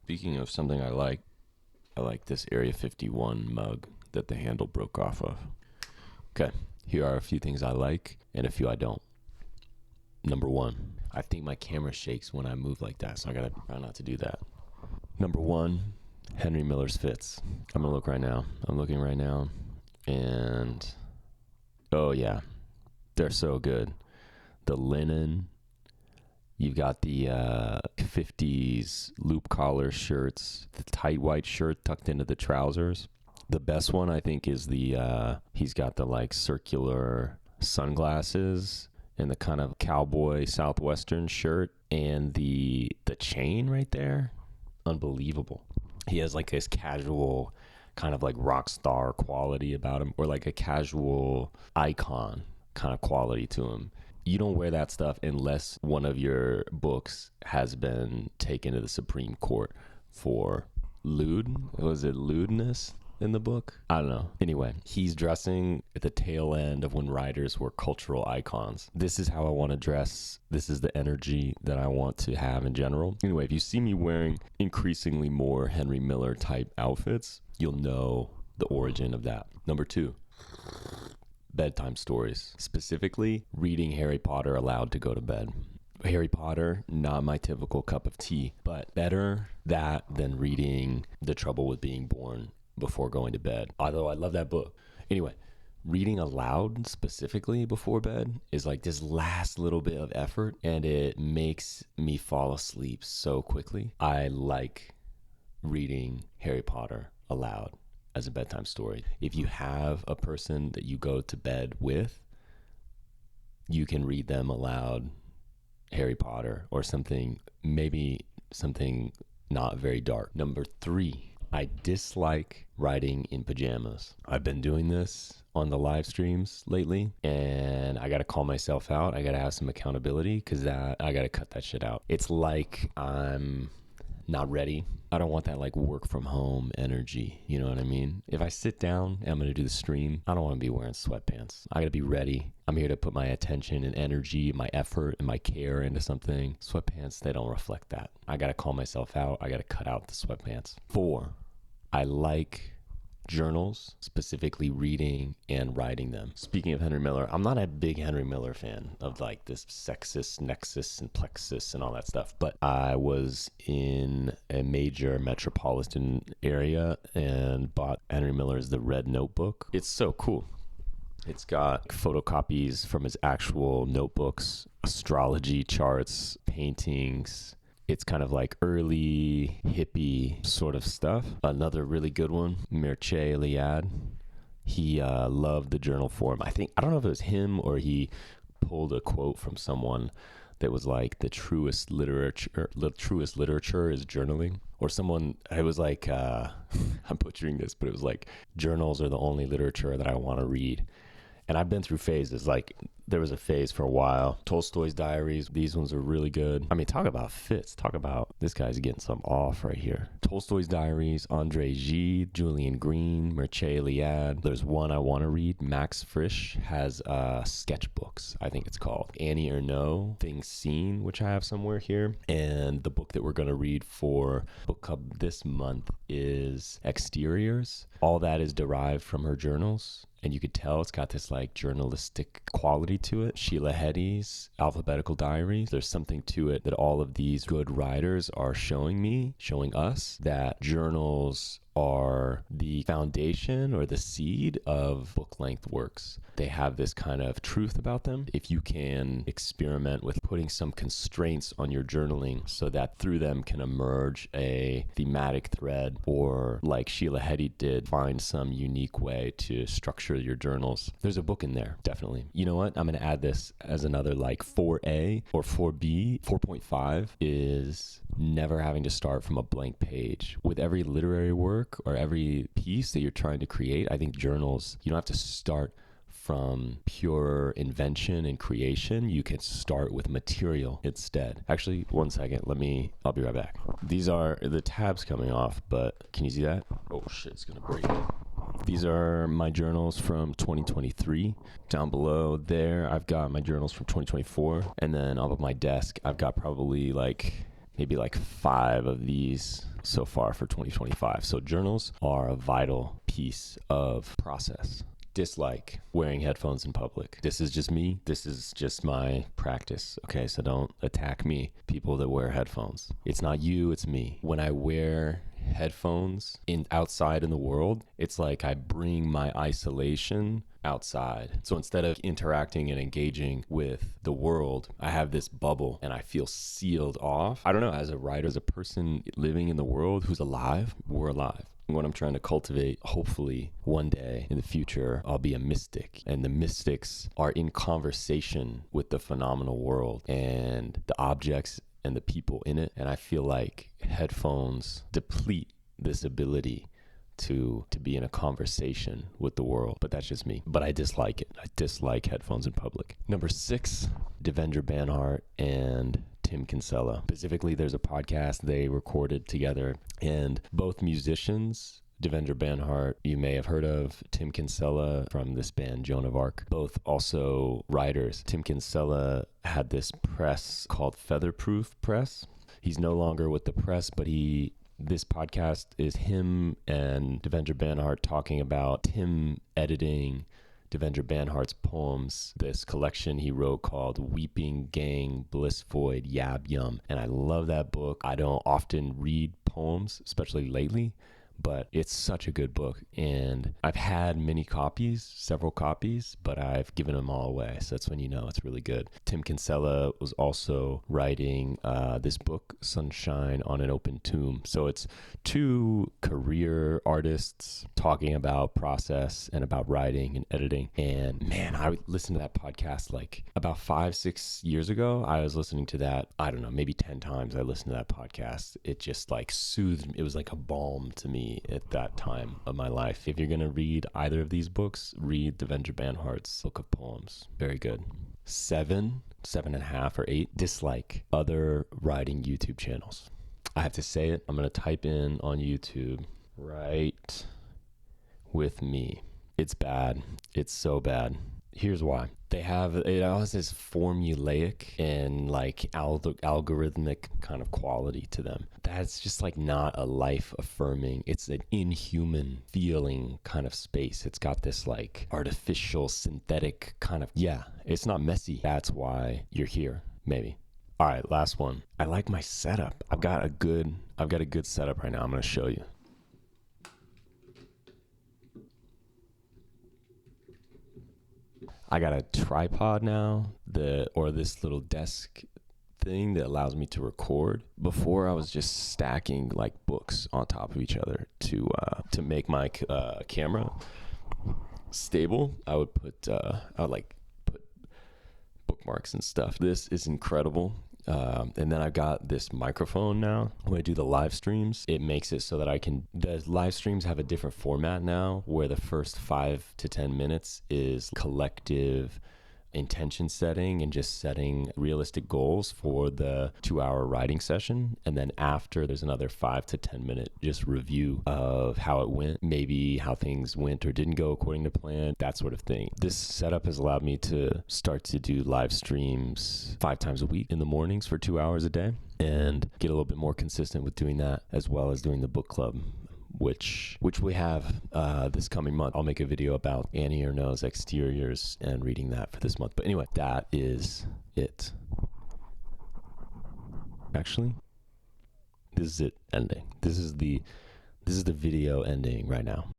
Speaking of something I like this Area 51 mug that the handle broke off of. Okay, here are a few things I like and a few I don't. Number one, I think my camera shakes when I move like that, so I gotta try not to do that. Number one, Henry Miller's fits. I'm gonna look right now. I'm looking right now, and oh yeah, they're so good. The linen. You've got the 50s loop collar shirts, the tight white shirt tucked into the trousers. The best one, I think, is he's got the like circular sunglasses and the kind of cowboy southwestern shirt and the chain right there. Unbelievable. He has like this casual kind of like rock star quality about him, or like a casual icon kind of quality to him. You don't wear that stuff unless one of your books has been taken to the Supreme Court for lewdness in the book? I don't know. Anyway, he's dressing at the tail end of when writers were cultural icons. This is how I want to dress. This is the energy that I want to have in general. Anyway, if you see me wearing increasingly more Henry Miller type outfits, you'll know the origin of that. Number two, bedtime stories, specifically reading Harry Potter aloud to go to bed. Harry Potter, not my typical cup of tea, but better that than reading The Trouble with Being Born before going to bed, although I love that book. Anyway, reading aloud specifically before bed is like this last little bit of effort, and it makes me fall asleep so quickly. I like reading Harry Potter aloud as a bedtime story. If you have a person that you go to bed with, you can read them aloud Harry Potter or something, maybe something not very dark. Number three, I dislike writing in pajamas. I've been doing this on the live streams lately, and I got to call myself out. I got to have some accountability because I got to cut that shit out. It's like I'm not ready. I don't want that like work from home energy. You know what I mean? If I sit down and I'm going to do the stream, I don't want to be wearing sweatpants. I got to be ready. I'm here to put my attention and energy, my effort and my care into something. Sweatpants, they don't reflect that. I got to call myself out. I got to cut out the sweatpants. 4, I like journals, specifically reading and writing them. Speaking of Henry Miller, I'm not a big Henry Miller fan of like this sexist nexus and plexus and all that stuff, but I was in a major metropolitan area and bought Henry Miller's The Red Notebook. It's so cool. It's got photocopies from his actual notebooks, astrology charts, paintings. It's kind of like early hippie sort of stuff. Another really good one, Mircea Eliade. He loved the journal form. I don't know if it was him or he pulled a quote from someone that was like the truest literature is journaling. Or someone, it was like, I'm butchering this, but it was like, journals are the only literature that I want to read. And I've been through phases. Like, there was a phase for a while. Tolstoy's diaries, these ones are really good. I mean, talk about fits. Talk about, this guy's getting some off right here. Tolstoy's diaries, André Gide, Julian Green, Mircea Eliade. There's one I want to read. Max Frisch has sketchbooks, I think it's called. Annie Ernaux, Things Seen, which I have somewhere here. And the book that we're going to read for book club this month is Exteriors. All that is derived from her journals. And you could tell it's got this like journalistic quality to it. Sheila Heti's Alphabetical Diaries. There's something to it that all of these good writers are showing us, that journals are the foundation or the seed of book-length works. They have this kind of truth about them. If you can experiment with putting some constraints on your journaling so that through them can emerge a thematic thread, or like Sheila Heti did, find some unique way to structure your journals. There's a book in there, definitely. You know what? I'm going to add this as another like 4A or 4B. 4.5 is never having to start from a blank page. With every literary work or every piece that you're trying to create, I think journals, you don't have to start from pure invention and creation. You can start with material instead. Actually, one second. I'll be right back. These are the tabs coming off, but can you see that? Oh shit, it's gonna break. These are my journals from 2023. Down below there, I've got my journals from 2024. And then up at my desk, I've got probably like maybe like 5 of these so far for 2025. So journals are a vital piece of process. Dislike wearing headphones in public. This is just me. This is just my practice. Okay, so don't attack me, people that wear headphones. It's not you, it's me. When I wear headphones outside in the world, it's like I bring my isolation outside. So instead of interacting and engaging with the world, I have this bubble and I feel sealed off. I don't know, as a writer, as a person living in the world who's alive, we're alive. What I'm trying to cultivate, hopefully one day in the future, I'll be a mystic. And the mystics are in conversation with the phenomenal world and the objects and the people in it. And I feel like headphones deplete this ability to be in a conversation with the world. But that's just me. But I dislike it. I dislike headphones in public. Number 6, Devendra Banhart and Tim Kinsella. Specifically, there's a podcast they recorded together, and both musicians, Devendra Banhart, you may have heard of, Tim Kinsella from this band Joan of Arc, both also writers. Tim Kinsella had this press called Featherproof Press. He's no longer with the press, but this podcast is him and Devendra Banhart talking about Tim editing Devendra Banhart's poems, this collection he wrote called Weeping Gang Bliss Void Yab Yum. And I love that book. I don't often read poems, especially lately, but it's such a good book. And I've had several copies, but I've given them all away. So that's when you know it's really good. Tim Kinsella was also writing this book, Sunshine on an Open Tomb. So it's 2 career artists talking about process and about writing and editing. And man, I listened to that podcast like about 5-6 years ago. I was listening to that, I don't know, maybe 10 times I listened to that podcast. It just like soothed me. It was like a balm to me at that time of my life. If you're going to read either of these books, read Devendra Banhart's book of poems. Very good. 7.5 or 8, dislike other writing YouTube channels. I have to say it. I'm going to type in on YouTube, write with me. It's bad. It's so bad. Here's why. It all has this formulaic and like algorithmic kind of quality to them. That's just like not a life affirming. It's an inhuman feeling kind of space. It's got this like artificial synthetic kind of, it's not messy. That's why you're here, maybe. All right, last one. I like my setup. I've got a good setup right now. I'm going to show you. I got a tripod now, this little desk thing that allows me to record. Before, I was just stacking like books on top of each other to make my camera stable. I would put bookmarks and stuff. This is incredible. And then I've got this microphone now. When I do the live streams, it makes it so that the live streams have a different format now, where the first 5 to 10 minutes is collective intention setting and just setting realistic goals for the 2-hour writing session. And then after, there's another 5 to 10 minute just review of how it went, maybe how things went or didn't go according to plan, that sort of thing. This setup has allowed me to start to do live streams 5 times a week in the mornings for 2 hours a day, and get a little bit more consistent with doing that, as well as doing the book club, which we have this coming month. I'll make a video about Annie Ernaux's Exteriors and reading that for this month. But anyway, that is it. Actually, this is it ending. This is the video ending right now.